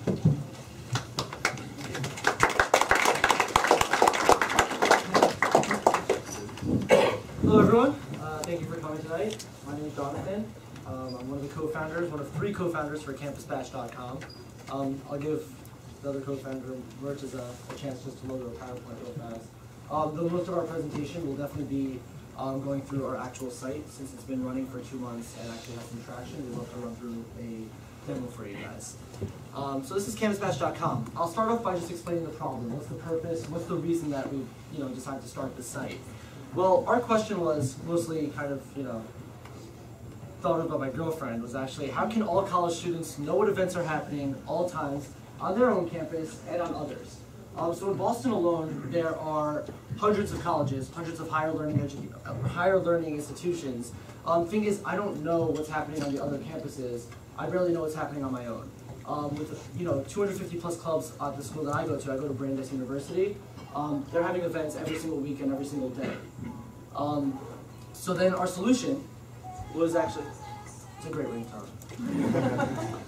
Hello everyone, thank you for coming tonight. My name is Jonathan. I'm one of the co-founders, one of 3 co-founders for CampusBash.com. I'll give the other co-founder, Merch, a chance just to load a PowerPoint real fast. Though most of our presentation will definitely be going through our actual site, since it's been running for 2 months and actually has some traction. We'd love to run through a demo for you guys. So this is CampusBash.com. I'll start off by just explaining the problem. What's the purpose? What's the reason that we decided to start this site? Well, our question was mostly kind of, thought of by my girlfriend, was actually how can all college students know what events are happening all times on their own campus and on others? So in Boston alone, there are hundreds of colleges, hundreds of higher learning institutions. Thing is, I don't know what's happening on the other campuses. I barely know what's happening on my own. With 250 plus clubs at the school that I go to Brandeis University. They're having events every single week and every single day. So then our solution was actually, it's a great ringtone.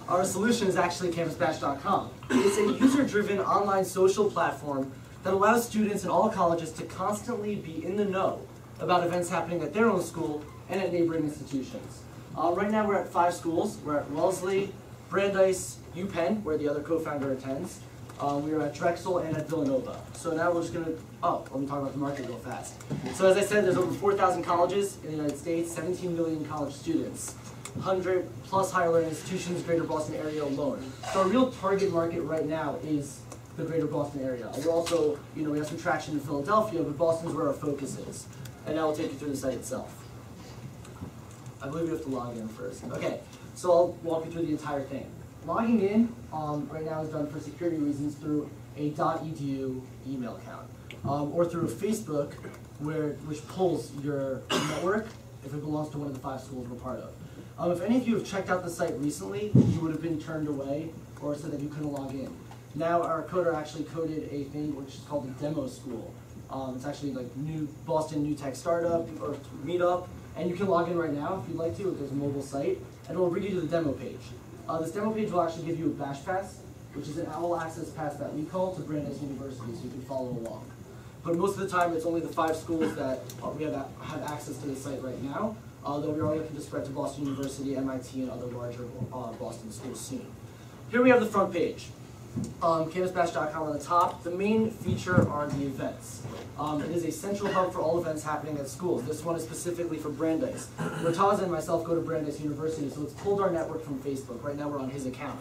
Our solution is actually CampusBash.com. It's a user-driven online social platform that allows students in all colleges to constantly be in the know about events happening at their own school and at neighboring institutions. Right now we're at 5 schools. We're at Wellesley, Brandeis, UPenn, where the other co-founder attends. We are at Drexel and at Villanova. So now we're just going to, let me talk about the market real fast. So as I said, there's over 4,000 colleges in the United States, 17 million college students, 100 plus higher learning institutions, greater Boston area alone. So our real target market right now is the greater Boston area. We're also, we have some traction in Philadelphia, but Boston's where our focus is. And now we'll take you through the site itself. I believe you have to log in first. Okay, so I'll walk you through the entire thing. Logging in right now is done for security reasons through a .edu email account, or through Facebook, which pulls your network if it belongs to one of the 5 schools we're part of. If any of you have checked out the site recently, you would have been turned away or said that you couldn't log in. Now our coder actually coded a thing which is called the demo school. It's actually like Boston New Tech Startup or Meetup, and you can log in right now if you'd like to. There's a mobile site, and it will bring you to the demo page. This demo page will actually give you a Bash Pass, which is an all-access pass that we call to Brandeis University, so you can follow along. But most of the time, it's only the 5 schools that we have access to the site right now, though we are looking to spread to Boston University, MIT, and other larger Boston schools soon. Here we have the front page. CampusBash.com on the top. The main feature are the events. It is a central hub for all events happening at schools. This one is specifically for Brandeis. Murtaza and myself go to Brandeis University, so it's pulled our network from Facebook. Right now we're on his account.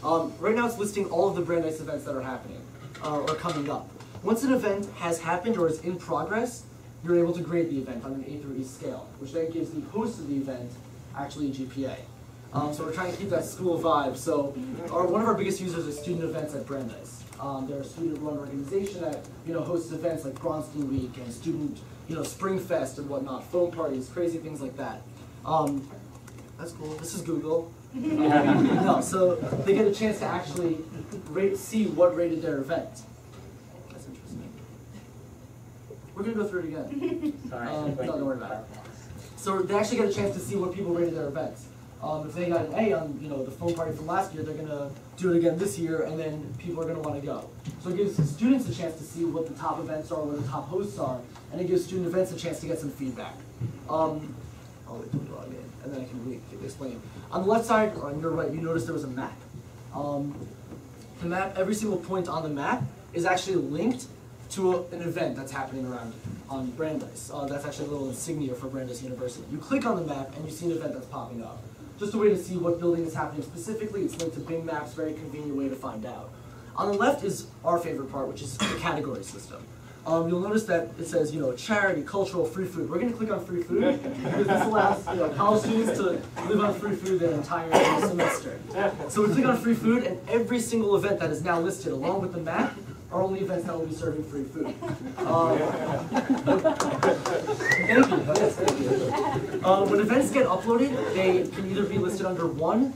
Right now it's listing all of the Brandeis events that are happening, or coming up. Once an event has happened or is in progress, you're able to grade the event on an A through E scale, which then gives the host of the event actually a GPA. So we're trying to keep that school vibe. So one of our biggest users is student events at Brandeis. They're a student-run organization that hosts events like Bronstein Week and student Spring Fest and whatnot, foam parties, crazy things like that. That's cool. This is Google. So they get a chance to actually see what rated their event. That's interesting. We're gonna go through it again. Sorry. Don't worry about it. So they actually get a chance to see what people rated their events. If they got an A on the foam party from last year, they're going to do it again this year, and then people are going to want to go. So it gives students a chance to see what the top events are, what the top hosts are, and it gives student events a chance to get some feedback. I'll wait till we log in, and then I can explain. On the left side, or on your right, you notice there was a map. The map, every single point on the map is actually linked to an event that's happening around on Brandeis. That's actually a little insignia for Brandeis University. You click on the map, and you see an event that's popping up. Just a way to see what building is happening specifically. It's linked to Bing Maps, very convenient way to find out. On the left is our favorite part, which is the category system. You'll notice that it says, charity, cultural, free food. We're going to click on free food because this allows college students to live on free food their entire semester. So we click on free food, and every single event that is now listed, along with the map, are only events that will be serving free food. Thank you. Yes, thank you. When events get uploaded, they can either be listed under 1,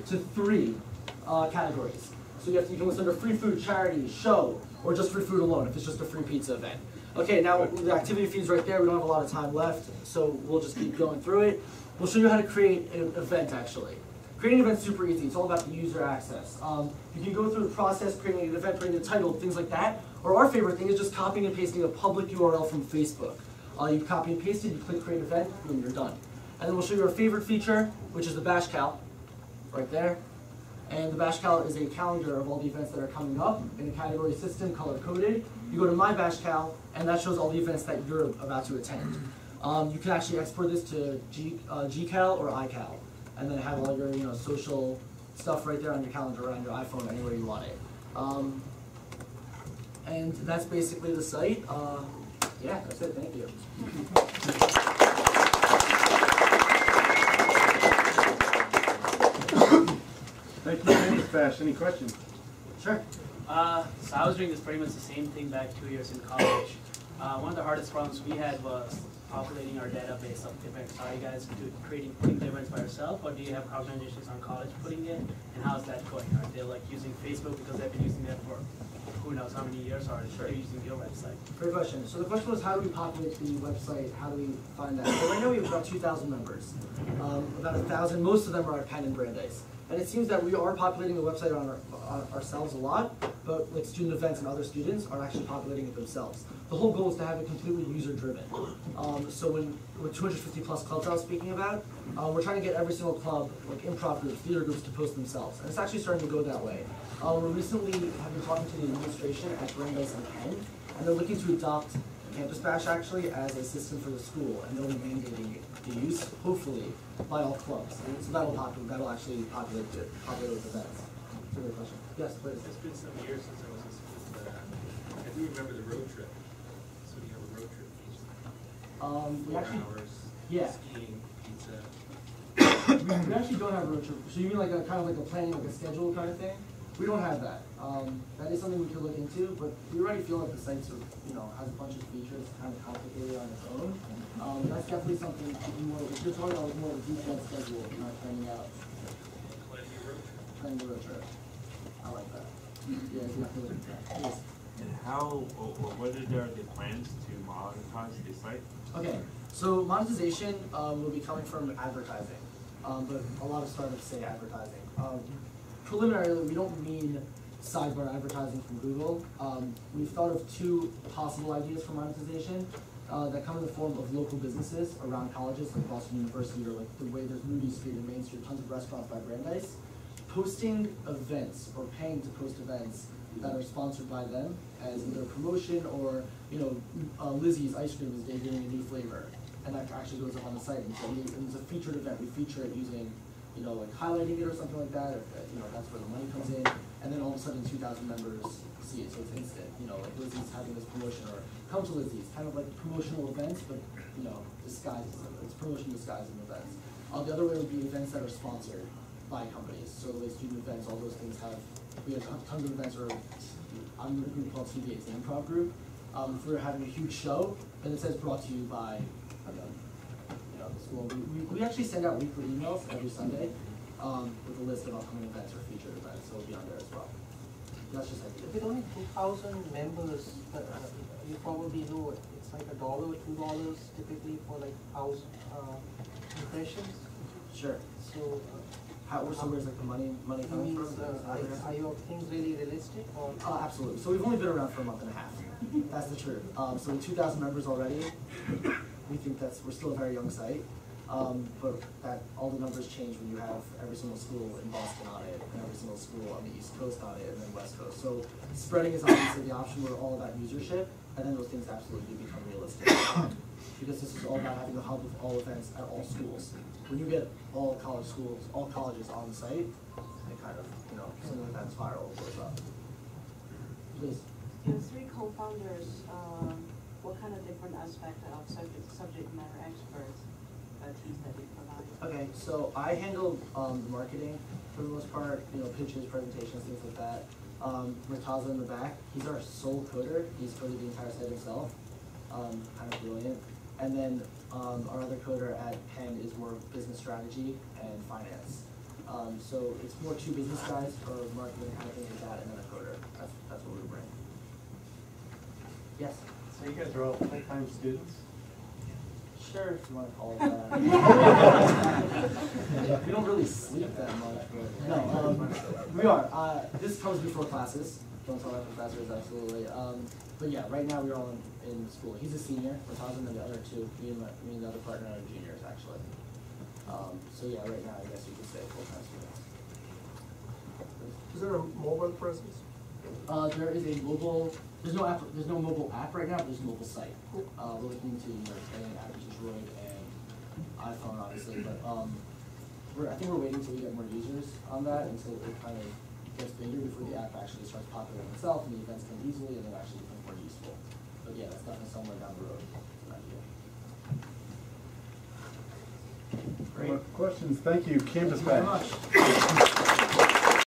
to 3 categories. So you can list under free food, charity, show, or just free food alone if it's just a free pizza event. Okay, now the activity feed's right there. We don't have a lot of time left, so we'll just keep going through it. We'll show you how to create an event, actually. Creating an event's super easy. It's all about the user access. You can go through the process, creating an event, creating a title, things like that. Or our favorite thing is just copying and pasting a public URL from Facebook. You copy and paste it, you click create event, boom, you're done. And then we'll show you our favorite feature, which is the Bash Cal, right there. And the Bash Cal is a calendar of all the events that are coming up in a category system, color-coded. You go to My Bash Cal, and that shows all the events that you're about to attend. You can actually export this to GCal or iCal, and then have all your social stuff right there on your calendar or on your iPhone, anywhere you want it. And that's basically the site. Yeah, that's it. Thank you. Thank you, CampusBash. Any questions? Sure. So I was doing this pretty much the same thing back 2 years in college. One of the hardest problems we had was populating our database of events. Are you guys putting the events by yourself, or do you have organizations on college putting it? And how's that going? Are they like using Facebook because they've been using that for who knows how many years, or are they using your website? Great question. So the question was, how do we populate the website? How do we find that? So right now we have about 2,000 members. About 1,000, most of them are at Penn and Brandeis. And it seems that we are populating the website on ourselves a lot, but like student events and other students are actually populating it themselves. The whole goal is to have it completely user-driven. So with 250 plus clubs I was speaking about, we're trying to get every single club, like improv groups, theater groups, to post themselves. And it's actually starting to go that way. We recently have been talking to the administration at Brandeis and Penn, and they're looking to adopt CampusBash actually as a system for the school, and they'll be mandating the use, hopefully, by all clubs. And so that'll actually populate with events. That's a great question. Yes, please. It's been some years since I was in school, but I do remember the road trip. So you have a road trip each time. We actually, 4 hours, yeah. skiing, pizza. We actually don't have a road trip. So you mean like a kind of like a planning, like a schedule kind of thing? We don't have that. That is something we could look into, but we already feel like the site sort of, has a bunch of features, kind of complicated on its own. That's definitely something more. If you're talking about more of a detailed schedule, not planning out. Planning the road trip. I like that. Yeah, definitely. Yes. And how, or what are the plans to monetize the site? Okay, so monetization will be coming from advertising, but a lot of startups say advertising. Preliminarily, we don't mean sidebar advertising from Google. We've thought of two possible ideas for monetization that come in the form of local businesses around colleges like Boston University, or like the way there's Moody Street and Main Street, tons of restaurants by Brandeis, posting events or paying to post events that are sponsored by them as either a promotion or, Lizzie's ice cream is debuting a new flavor, and that actually goes up on the site. And so it's a featured event. We feature it using, like highlighting it or something like that, or that's where the money comes in, and then all of a sudden 2,000 members see it, so it's instant. Like Lizzie's having this promotion, or come to Lizzie's, kind of like promotional events, but disguised. It's promotion disguised in events. The other way would be events that are sponsored by companies. So like student events, all those things we have tons of events. Or I'm in a group called CBA, it's an improv group. If we're having a huge show, then it says brought to you by the school. We actually send out weekly emails every Sunday with a list of upcoming events or featured events, so it'll be on there as well. That's just like With only 2,000 members, you probably know it's like $1, $2 typically for like 1,000 impressions. Sure. So, where's like the money coming from? Are your things really realistic? Or? Absolutely. So we've only been around for a month and a half. That's the truth. So with 2,000 members already, we think we're still a very young site. But all the numbers change when you have every single school in Boston on it, and every single school on the East Coast on it, and then West Coast. So spreading is obviously the option. We're all about usership, and then those things absolutely do become realistic. Because this is all about having a hub of all events at all schools. When you get all colleges on the site, it kind of, something like that spiral goes up. Please. Your three co-founders, what kind of different aspect of subject matter experts teams that you provide? Okay, so I handle the marketing for the most part, pitches, presentations, things like that. Murtaza in the back, he's our sole coder. He's coded the entire site himself. Kind of brilliant. And then our other coder at Penn is more business strategy and finance. So it's more two business guys for marketing, kind of things like that, and then a coder. That's what we bring. Yes? So you guys are all full-time students? Sure, if you want to call it that. We don't really sleep that much, but no, we are. This comes before classes. Don't tell that professors, absolutely. But yeah, right now we're all in school. He's a senior, and the other two, me and the other partner are juniors, actually. So yeah, right now I guess you could say full-time students. Is there a mobile presence? There is a mobile. There's no app. There's no mobile app right now, but there's a mobile site. We're looking to getting an app to Android and iPhone, obviously, but I think we're waiting until we get more users on that until it kind of gets bigger before the app actually starts populating itself and the events come easily and then actually become more useful. But yeah, that's definitely somewhere down the road. Great. Questions? Thank you. Campus Thank you very Bash. much.